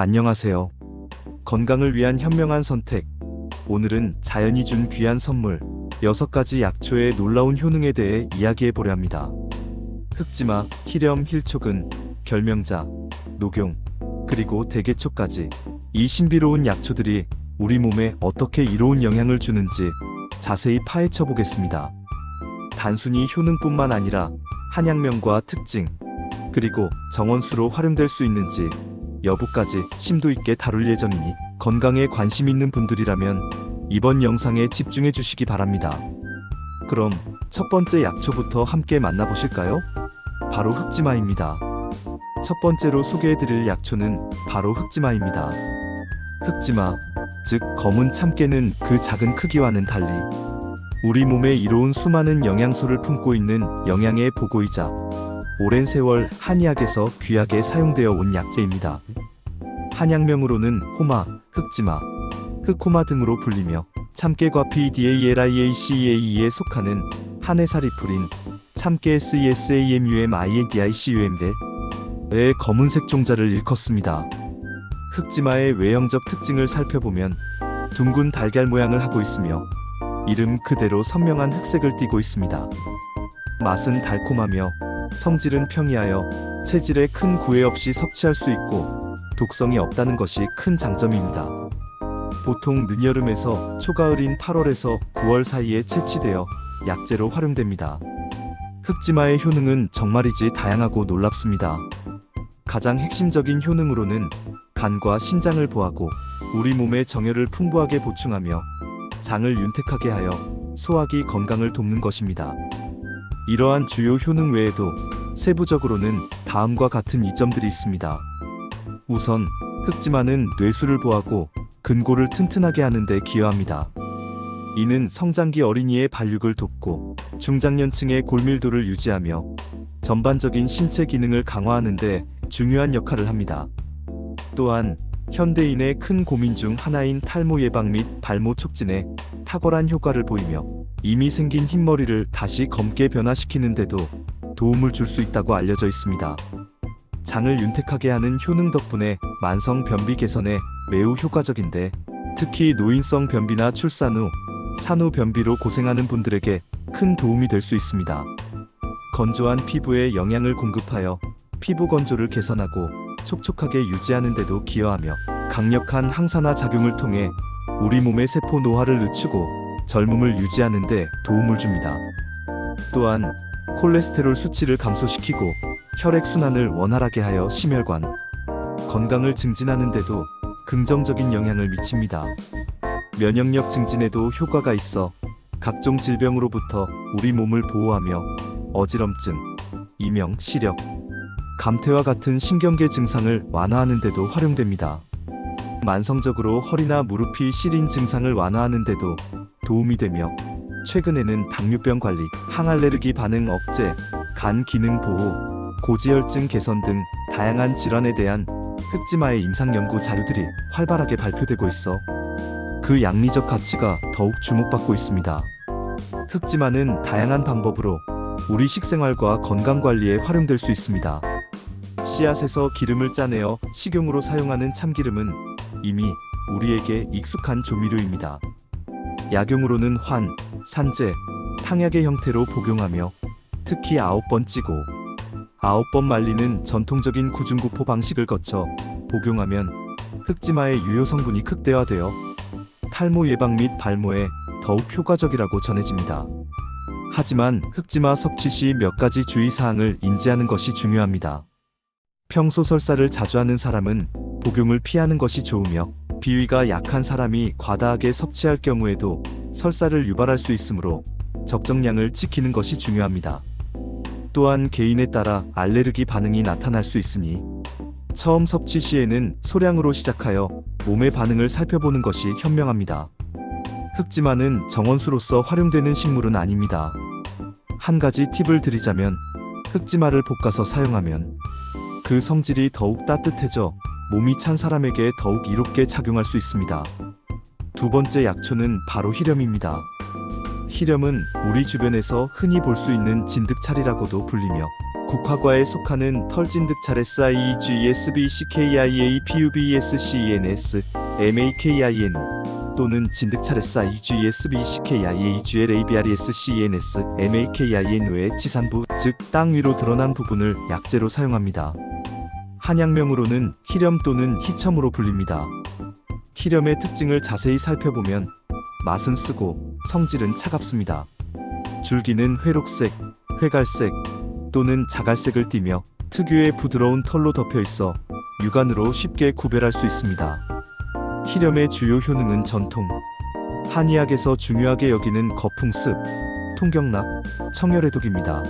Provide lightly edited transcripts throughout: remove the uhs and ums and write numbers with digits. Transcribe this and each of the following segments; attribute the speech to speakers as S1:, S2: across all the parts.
S1: 안녕하세요. 건강을 위한 현명한 선택. 오늘은 자연이 준 귀한 선물 6가지 약초의 놀라운 효능에 대해 이야기해 보려 합니다. 흑지마, 희렴, 힐촉은, 결명자, 녹용, 그리고 대개초까지 이 신비로운 약초들이 우리 몸에 어떻게 이로운 영향을 주는지 자세히 파헤쳐 보겠습니다. 단순히 효능뿐만 아니라 한약명과 특징, 그리고 정원수로 활용될 수 있는지 여부까지 심도 있게 다룰 예정이니 건강에 관심 있는 분들이라면 이번 영상에 집중해 주시기 바랍니다. 그럼 첫 번째 약초부터 함께 만나보실까요? 바로 흑지마입니다. 첫 번째로 소개해 드릴 약초는 바로 흑지마입니다. 흑지마, 즉 검은 참깨는 그 작은 크기와는 달리 우리 몸에 이로운 수많은 영양소를 품고 있는 영양의 보고이자 오랜 세월 한의학에서 귀하게 사용되어 온 약재입니다. 한약명으로는 호마, 흑지마, 흑호마 등으로 불리며 참깨과 PDALIACEAE에 속하는 한해사리풀인 참깨 CSAMUMINDICUM들의 검은색 종자를 일컫습니다. 흑지마의 외형적 특징을 살펴보면 둥근 달걀 모양을 하고 있으며 이름 그대로 선명한 흑색을 띠고 있습니다. 맛은 달콤하며 성질은 평이하여 체질에 큰 구애 없이 섭취할 수 있고 독성이 없다는 것이 큰 장점입니다. 보통 늦여름에서 초가을인 8월에서 9월 사이에 채취되어 약재로 활용됩니다. 흑지마의 효능은 정말이지 다양하고 놀랍습니다. 가장 핵심적인 효능으로는 간과 신장을 보하고 우리 몸의 정열을 풍부하게 보충하며 장을 윤택하게 하여 소화기 건강을 돕는 것입니다. 이러한 주요 효능 외에도 세부적으로는 다음과 같은 이점들이 있습니다. 우선 흑지마는 뇌수를 보하고 근골을 튼튼하게 하는 데 기여합니다. 이는 성장기 어린이의 발육을 돕고 중장년층의 골밀도를 유지하며 전반적인 신체 기능을 강화하는 데 중요한 역할을 합니다. 또한 현대인의 큰 고민 중 하나인 탈모 예방 및 발모 촉진에 탁월한 효과를 보이며 이미 생긴 흰머리를 다시 검게 변화시키는 데도 도움을 줄 수 있다고 알려져 있습니다. 장을 윤택하게 하는 효능 덕분에 만성 변비 개선에 매우 효과적인데 특히 노인성 변비나 출산 후 산후 변비로 고생하는 분들에게 큰 도움이 될 수 있습니다. 건조한 피부에 영양을 공급하여 피부 건조를 개선하고 촉촉하게 유지하는 데도 기여하며 강력한 항산화 작용을 통해 우리 몸의 세포 노화를 늦추고 젊음을 유지하는 데 도움을 줍니다. 또한 콜레스테롤 수치를 감소시키고 혈액순환을 원활하게 하여 심혈관 건강을 증진하는 데도 긍정적인 영향을 미칩니다. 면역력 증진에도 효과가 있어 각종 질병으로부터 우리 몸을 보호하며 어지럼증, 이명, 시력, 감퇴와 같은 신경계 증상을 완화하는 데도 활용됩니다. 만성적으로 허리나 무릎이 시린 증상을 완화하는 데도 도움이 되며 최근에는 당뇨병 관리, 항알레르기 반응 억제, 간 기능 보호, 고지혈증 개선 등 다양한 질환에 대한 흑지마의 임상 연구 자료들이 활발하게 발표되고 있어 그 양리적 가치가 더욱 주목받고 있습니다. 흑지마는 다양한 방법으로 우리 식생활과 건강관리에 활용될 수 있습니다. 씨앗에서 기름을 짜내어 식용으로 사용하는 참기름은 이미 우리에게 익숙한 조미료입니다. 약용으로는 환, 산재, 탕약의 형태로 복용하며 특히 9번 찌고 9번 말리는 전통적인 구중구포 방식을 거쳐 복용하면 흑지마의 유효 성분이 극대화되어 탈모 예방 및 발모에 더욱 효과적이라고 전해집니다. 하지만 흑지마 섭취 시 몇 가지 주의사항을 인지하는 것이 중요합니다. 평소 설사를 자주 하는 사람은 복용을 피하는 것이 좋으며 비위가 약한 사람이 과다하게 섭취할 경우에도 설사를 유발할 수 있으므로 적정량을 지키는 것이 중요합니다. 또한 개인에 따라 알레르기 반응이 나타날 수 있으니 처음 섭취 시에는 소량으로 시작하여 몸의 반응을 살펴보는 것이 현명합니다. 흑지마는 정원수로서 활용되는 식물은 아닙니다. 한 가지 팁을 드리자면 흑지마를 볶아서 사용하면 그 성질이 더욱 따뜻해져 몸이 찬 사람에게 더욱 이롭게 작용할 수 있습니다. 두 번째 약초는 바로 희렴입니다. 희렴은 우리 주변에서 흔히 볼 수 있는 진득차리라고도 불리며 국화과에 속하는 털진득찰 SIEGSBCKIAPUBESCENS MAKINO 또는 진득찰 SIGSBCKIAGLABRESCENS MAKINO의 지산부, 즉 땅 위로 드러난 부분을 약재로 사용합니다. 한약명으로는 희렴 또는 희첨으로 불립니다. 희렴의 특징을 자세히 살펴보면 맛은 쓰고 성질은 차갑습니다. 줄기는 회록색, 회갈색 또는 자갈색을 띠며 특유의 부드러운 털로 덮여 있어 육안으로 쉽게 구별할 수 있습니다. 희렴의 주요 효능은 전통, 한의학에서 중요하게 여기는 거풍습, 통경락, 청열해독입니다.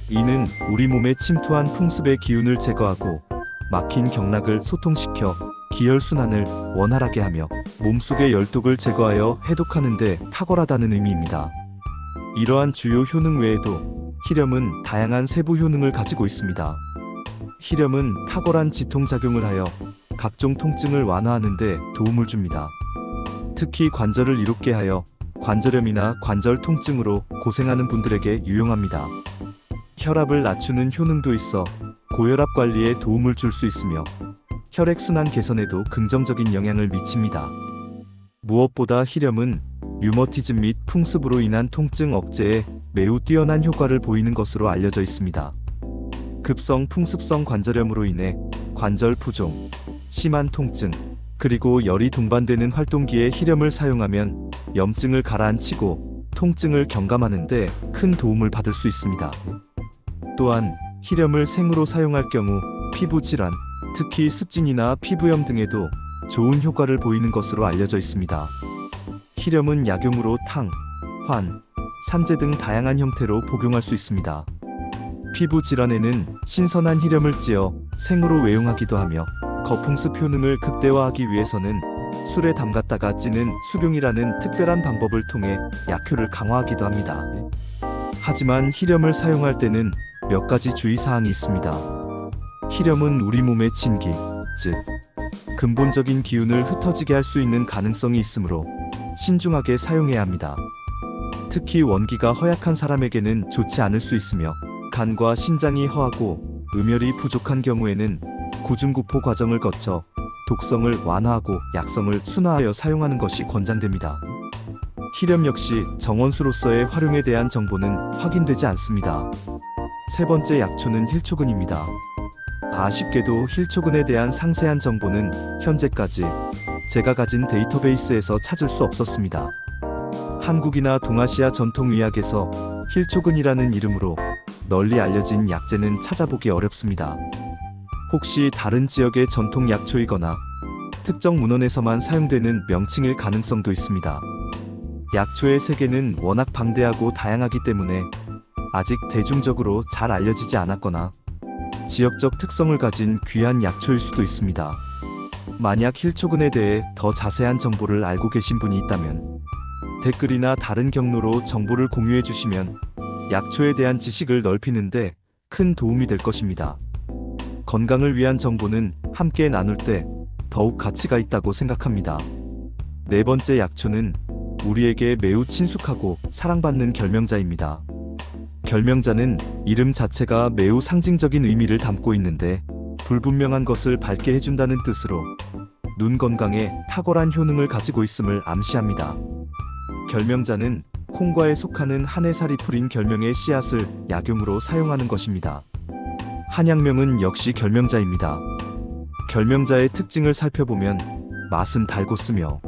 S1: 이는 우리 몸에 침투한 풍습의 기운을 제거하고 막힌 경락을 소통시켜 기혈순환을 원활하게 하며 몸속의 열독을 제거하여 해독하는 데 탁월하다는 의미입니다. 이러한 주요 효능 외에도 희렴은 다양한 세부 효능을 가지고 있습니다. 희렴은 탁월한 지통작용을 하여 각종 통증을 완화하는 데 도움을 줍니다. 특히 관절을 이롭게 하여 관절염이나 관절 통증으로 고생하는 분들에게 유용합니다. 혈압을 낮추는 효능도 있어 고혈압 관리에 도움을 줄 수 있으며 혈액순환 개선에도 긍정적인 영향을 미칩니다. 무엇보다 희렴은 류머티즘 및 풍습으로 인한 통증 억제에 매우 뛰어난 효과를 보이는 것으로 알려져 있습니다. 급성 풍습성 관절염으로 인해 관절 부종, 심한 통증, 그리고 열이 동반되는 활동기에 희렴을 사용하면 염증을 가라앉히고 통증을 경감하는 데 큰 도움을 받을 수 있습니다. 또한 희렴을 생으로 사용할 경우 피부 질환, 특히 습진이나 피부염 등에도 좋은 효과를 보이는 것으로 알려져 있습니다. 희렴은 약용으로 탕, 환, 산재 등 다양한 형태로 복용할 수 있습니다. 피부 질환에는 신선한 희렴을 찌어 생으로 외용하기도 하며 거풍습 효능을 극대화하기 위해서는 술에 담갔다가 찌는 숙용이라는 특별한 방법을 통해 약효를 강화하기도 합니다. 하지만 희렴을 사용할 때는 몇 가지 주의사항이 있습니다. 희렴은 우리 몸의 진기, 즉 근본적인 기운을 흩어지게 할 수 있는 가능성이 있으므로 신중하게 사용해야 합니다. 특히 원기가 허약한 사람에게는 좋지 않을 수 있으며 간과 신장이 허하고 음혈이 부족한 경우에는 구중구포 과정을 거쳐 독성을 완화하고 약성을 순화하여 사용하는 것이 권장됩니다. 희렴 역시 정원수로서의 활용에 대한 정보는 확인되지 않습니다. 세 번째 약초는 힐초근입니다. 아쉽게도 힐초근에 대한 상세한 정보는 현재까지 제가 가진 데이터베이스에서 찾을 수 없었습니다. 한국이나 동아시아 전통의학에서 힐초근이라는 이름으로 널리 알려진 약재는 찾아보기 어렵습니다. 혹시 다른 지역의 전통 약초이거나 특정 문헌에서만 사용되는 명칭일 가능성도 있습니다. 약초의 세계는 워낙 방대하고 다양하기 때문에 아직 대중적으로 잘 알려지지 않았거나 지역적 특성을 가진 귀한 약초일 수도 있습니다. 만약 힐초근에 대해 더 자세한 정보를 알고 계신 분이 있다면 댓글이나 다른 경로로 정보를 공유해 주시면 약초에 대한 지식을 넓히는데 큰 도움이 될 것입니다. 건강을 위한 정보는 함께 나눌 때 더욱 가치가 있다고 생각합니다. 네 번째 약초는 우리에게 매우 친숙하고 사랑받는 결명자입니다. 결명자는 이름 자체가 매우 상징적인 의미를 담고 있는데 불분명한 것을 밝게 해준다는 뜻으로 눈 건강에 탁월한 효능을 가지고 있음을 암시합니다. 결명자는 콩과에 속하는 한해살이 풀인 결명의 씨앗을 약용으로 사용하는 것입니다. 한약명은 역시 결명자입니다. 결명자의 특징을 살펴보면 맛은 달고 쓰며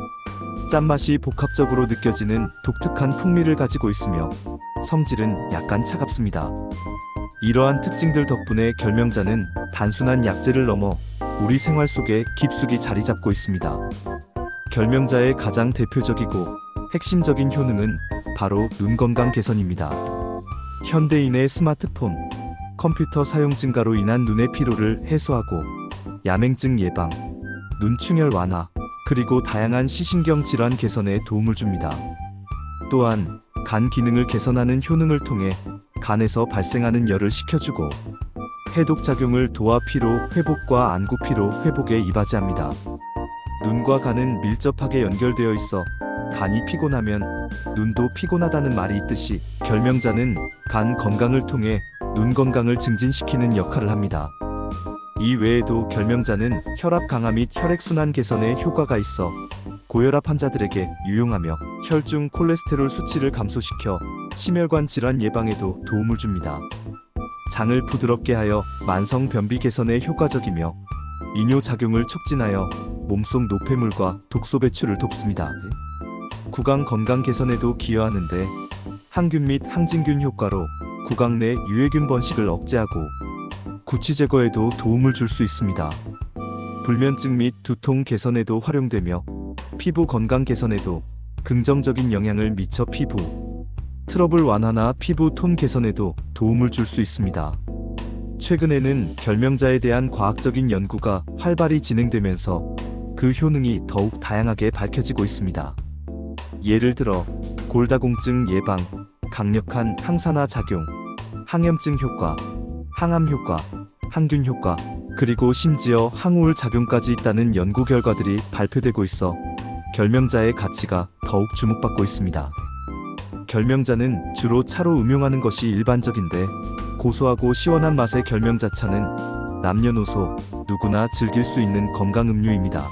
S1: 짠맛이 복합적으로 느껴지는 독특한 풍미를 가지고 있으며 성질은 약간 차갑습니다. 이러한 특징들 덕분에 결명자는 단순한 약재를 넘어 우리 생활 속에 깊숙이 자리 잡고 있습니다. 결명자의 가장 대표적이고 핵심적인 효능은 바로 눈 건강 개선입니다. 현대인의 스마트폰, 컴퓨터 사용 증가로 인한 눈의 피로를 해소하고 야맹증 예방, 눈충혈 완화, 그리고 다양한 시신경 질환 개선에 도움을 줍니다. 또한 간 기능을 개선하는 효능을 통해 간에서 발생하는 열을 식혀주고 해독 작용을 도와 피로 회복과 안구 피로 회복에 이바지합니다. 눈과 간은 밀접하게 연결되어 있어 간이 피곤하면 눈도 피곤하다는 말이 있듯이 결명자는 간 건강을 통해 눈 건강을 증진시키는 역할을 합니다. 이 외에도 결명자는 혈압 강화 및 혈액순환 개선에 효과가 있어 고혈압 환자들에게 유용하며 혈중 콜레스테롤 수치를 감소시켜 심혈관 질환 예방에도 도움을 줍니다. 장을 부드럽게 하여 만성 변비 개선에 효과적이며 이뇨 작용을 촉진하여 몸속 노폐물과 독소 배출을 돕습니다. 구강 건강 개선에도 기여하는데 항균 및 항진균 효과로 구강 내 유해균 번식을 억제하고 구취 제거에도 도움을 줄 수 있습니다. 불면증 및 두통 개선에도 활용되며 피부 건강 개선에도 긍정적인 영향을 미쳐 피부 트러블 완화나 피부 톤 개선에도 도움을 줄 수 있습니다. 최근에는 결명자에 대한 과학적인 연구가 활발히 진행되면서 그 효능이 더욱 다양하게 밝혀지고 있습니다. 예를 들어 골다공증 예방, 강력한 항산화 작용, 항염증 효과, 항암 효과, 항균 효과, 그리고 심지어 항우울 작용까지 있다는 연구 결과들이 발표되고 있어 결명자의 가치가 더욱 주목받고 있습니다. 결명자는 주로 차로 음용하는 것이 일반적인데 고소하고 시원한 맛의 결명자차는 남녀노소 누구나 즐길 수 있는 건강 음료입니다.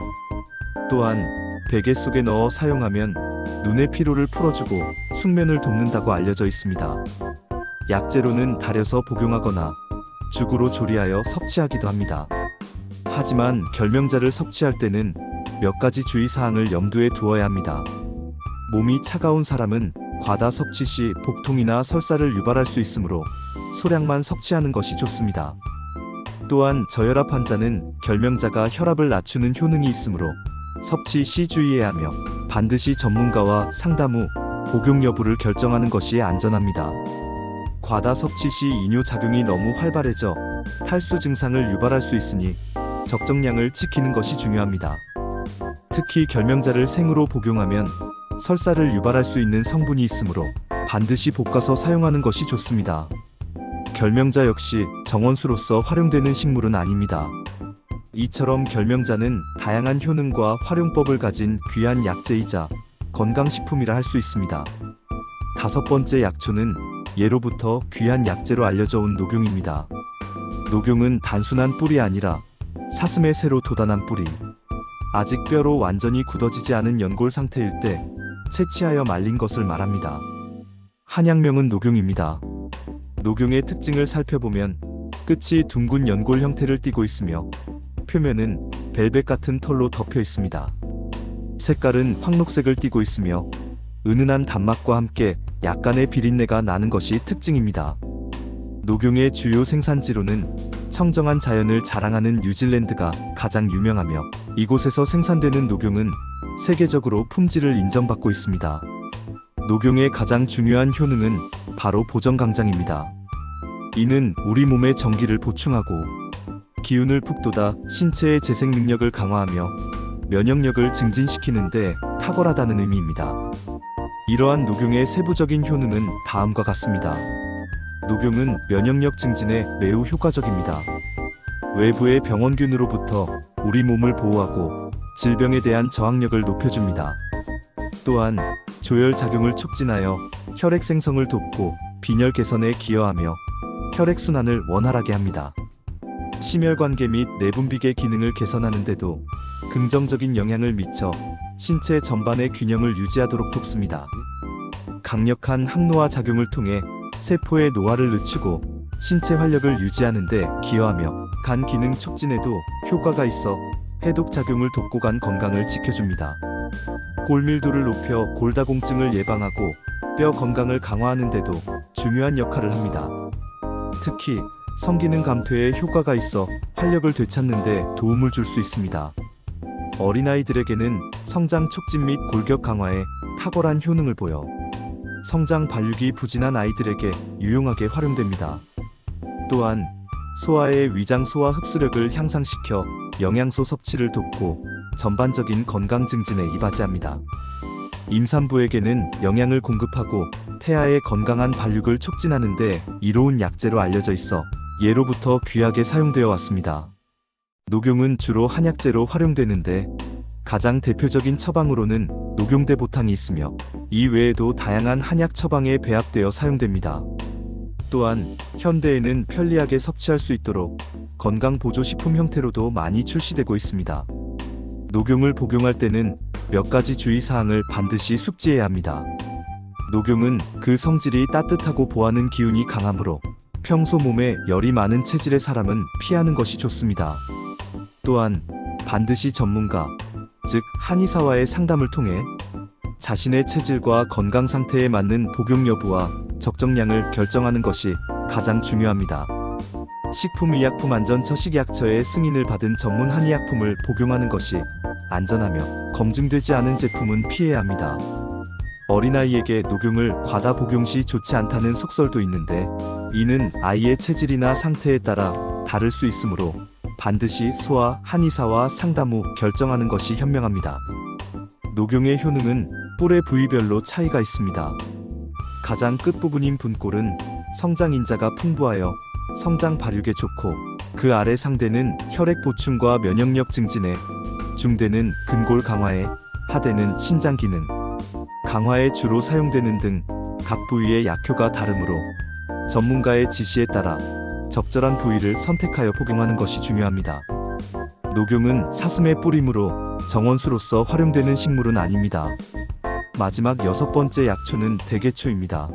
S1: 또한 베개 속에 넣어 사용하면 눈의 피로를 풀어주고 숙면을 돕는다고 알려져 있습니다. 약재로는 달여서 복용하거나 죽으로 조리하여 섭취하기도 합니다. 하지만 결명자를 섭취할 때는 몇 가지 주의사항을 염두에 두어야 합니다. 몸이 차가운 사람은 과다 섭취 시 복통이나 설사를 유발할 수 있으므로 소량만 섭취하는 것이 좋습니다. 또한 저혈압 환자는 결명자가 혈압을 낮추는 효능이 있으므로 섭취 시 주의해야 하며 반드시 전문가와 상담 후 복용 여부를 결정하는 것이 안전합니다. 과다 섭취 시 이뇨 작용이 너무 활발해져 탈수 증상을 유발할 수 있으니 적정량을 지키는 것이 중요합니다. 특히 결명자를 생으로 복용하면 설사를 유발할 수 있는 성분이 있으므로 반드시 볶아서 사용하는 것이 좋습니다. 결명자 역시 정원수로서 활용되는 식물은 아닙니다. 이처럼 결명자는 다양한 효능과 활용법을 가진 귀한 약재이자 건강식품이라 할 수 있습니다. 다섯 번째 약초는 예로부터 귀한 약재로 알려져 온 녹용입니다. 녹용은 단순한 뿔이 아니라 사슴의 새로 돋아난 뿌리, 아직 뼈로 완전히 굳어지지 않은 연골 상태일 때 채취하여 말린 것을 말합니다. 한약명은 녹용입니다. 녹용의 특징을 살펴보면 끝이 둥근 연골 형태를 띠고 있으며 표면은 벨벳 같은 털로 덮여 있습니다. 색깔은 황록색을 띠고 있으며 은은한 단맛과 함께 약간의 비린내가 나는 것이 특징입니다. 녹용의 주요 생산지로는 청정한 자연을 자랑하는 뉴질랜드가 가장 유명하며 이곳에서 생산되는 녹용은 세계적으로 품질을 인정받고 있습니다. 녹용의 가장 중요한 효능은 바로 보정강장입니다. 이는 우리 몸의 전기를 보충하고 기운을 북돋아 신체의 재생 능력을 강화하며 면역력을 증진시키는 데 탁월하다는 의미입니다. 이러한 녹용의 세부적인 효능은 다음과 같습니다. 녹용은 면역력 증진에 매우 효과적입니다. 외부의 병원균으로부터 우리 몸을 보호하고 질병에 대한 저항력을 높여줍니다. 또한 조혈 작용을 촉진하여 혈액 생성을 돕고 빈혈 개선에 기여하며 혈액순환을 원활하게 합니다. 심혈관계 및 내분비계 기능을 개선하는 데도 긍정적인 영향을 미쳐 신체 전반의 균형을 유지하도록 돕습니다. 강력한 항노화 작용을 통해 세포의 노화를 늦추고 신체 활력을 유지하는 데 기여하며 간 기능 촉진에도 효과가 있어 해독 작용을 돕고 간 건강을 지켜줍니다. 골밀도를 높여 골다공증을 예방하고 뼈 건강을 강화하는 데도 중요한 역할을 합니다. 특히 성기능 감퇴에 효과가 있어 활력을 되찾는 데 도움을 줄 수 있습니다. 어린아이들에게는 성장 촉진 및 골격 강화에 탁월한 효능을 보여 성장 발육이 부진한 아이들에게 유용하게 활용됩니다. 또한 소아의 위장 소화 흡수력을 향상시켜 영양소 섭취를 돕고 전반적인 건강 증진에 이바지합니다. 임산부에게는 영양을 공급하고 태아의 건강한 발육을 촉진하는 데 이로운 약재로 알려져 있어 예로부터 귀하게 사용되어 왔습니다. 녹용은 주로 한약재로 활용되는데 가장 대표적인 처방으로는 녹용대보탕이 있으며 이 외에도 다양한 한약 처방에 배합되어 사용됩니다. 또한 현대에는 편리하게 섭취할 수 있도록 건강보조식품 형태로도 많이 출시되고 있습니다. 녹용을 복용할 때는 몇 가지 주의사항을 반드시 숙지해야 합니다. 녹용은 그 성질이 따뜻하고 보하는 기운이 강하므로 평소 몸에 열이 많은 체질의 사람은 피하는 것이 좋습니다. 또한 반드시 전문가, 즉 한의사와의 상담을 통해 자신의 체질과 건강 상태에 맞는 복용 여부와 적정량을 결정하는 것이 가장 중요합니다. 식품의약품안전처 식약처의 승인을 받은 전문 한의약품을 복용하는 것이 안전하며 검증되지 않은 제품은 피해야 합니다. 어린아이에게 녹용을 과다 복용 시 좋지 않다는 속설도 있는데 이는 아이의 체질이나 상태에 따라 다를 수 있으므로 반드시 소아 한의사와 상담 후 결정하는 것이 현명합니다. 녹용의 효능은 뿔의 부위별로 차이가 있습니다. 가장 끝부분인 분골은 성장 인자가 풍부하여 성장 발육에 좋고 그 아래 상대는 혈액 보충과 면역력 증진에, 중대는 근골 강화에, 하대는 신장 기능 강화에 주로 사용되는 등 각 부위의 약효가 다르므로 전문가의 지시에 따라 적절한 부위를 선택하여 복용하는 것이 중요합니다. 녹용은 사슴의 뿔이므로 정원수로서 활용되는 식물은 아닙니다. 마지막 6번째 약초는 대개초입니다.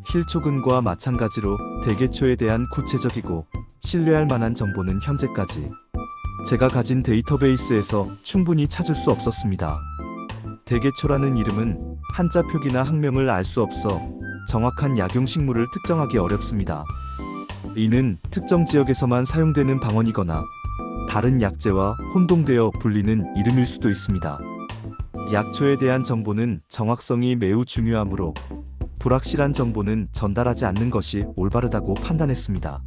S1: 힐초근과 마찬가지로 대개초에 대한 구체적이고 신뢰할 만한 정보는 현재까지 제가 가진 데이터베이스에서 충분히 찾을 수 없었습니다. 대개초라는 이름은 한자 표기나 학명을 알 수 없어 정확한 약용식물을 특정하기 어렵습니다. 이는 특정 지역에서만 사용되는 방언이거나 다른 약재와 혼동되어 불리는 이름일 수도 있습니다. 약초에 대한 정보는 정확성이 매우 중요하므로 불확실한 정보는 전달하지 않는 것이 올바르다고 판단했습니다.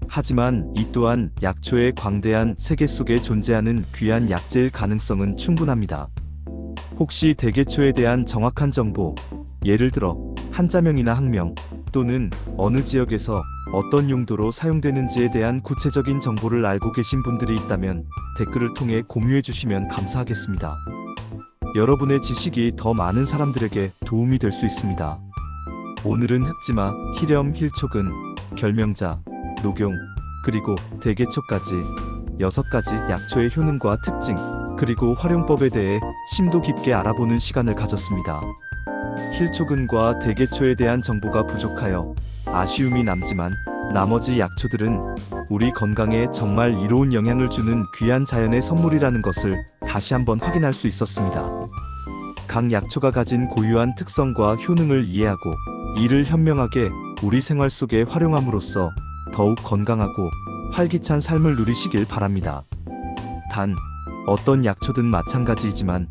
S1: 하지만 이 또한 약초의 광대한 세계 속에 존재하는 귀한 약재일 가능성은 충분합니다. 혹시 대개초에 대한 정확한 정보, 예를 들어 한자명이나 학명 또는 어느 지역에서 어떤 용도로 사용되는지에 대한 구체적인 정보를 알고 계신 분들이 있다면 댓글을 통해 공유해 주시면 감사하겠습니다. 여러분의 지식이 더 많은 사람들에게 도움이 될 수 있습니다. 오늘은 흑지마, 희렴, 힐초근, 결명자, 녹용, 그리고 대개초까지 6가지 약초의 효능과 특징, 그리고 활용법에 대해 심도 깊게 알아보는 시간을 가졌습니다. 힐초근과 대개초에 대한 정보가 부족하여 아쉬움이 남지만 나머지 약초들은 우리 건강에 정말 이로운 영향을 주는 귀한 자연의 선물이라는 것을 다시 한번 확인할 수 있었습니다. 각 약초가 가진 고유한 특성과 효능을 이해하고 이를 현명하게 우리 생활 속에 활용함으로써 더욱 건강하고 활기찬 삶을 누리시길 바랍니다. 단, 어떤 약초든 마찬가지이지만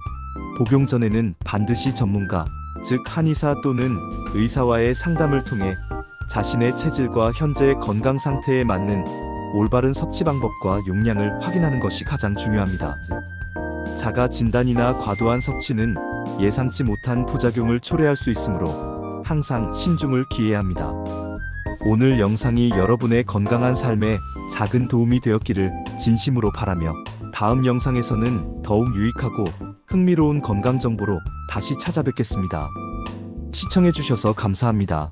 S1: 복용 전에는 반드시 전문가, 즉 한의사 또는 의사와의 상담을 통해 자신의 체질과 현재의 건강 상태에 맞는 올바른 섭취 방법과 용량을 확인하는 것이 가장 중요합니다. 자가 진단이나 과도한 섭취는 예상치 못한 부작용을 초래할 수 있으므로 항상 신중을 기해야 합니다. 오늘 영상이 여러분의 건강한 삶에 작은 도움이 되었기를 진심으로 바라며 다음 영상에서는 더욱 유익하고 흥미로운 건강 정보로 다시 찾아뵙겠습니다. 시청해주셔서 감사합니다.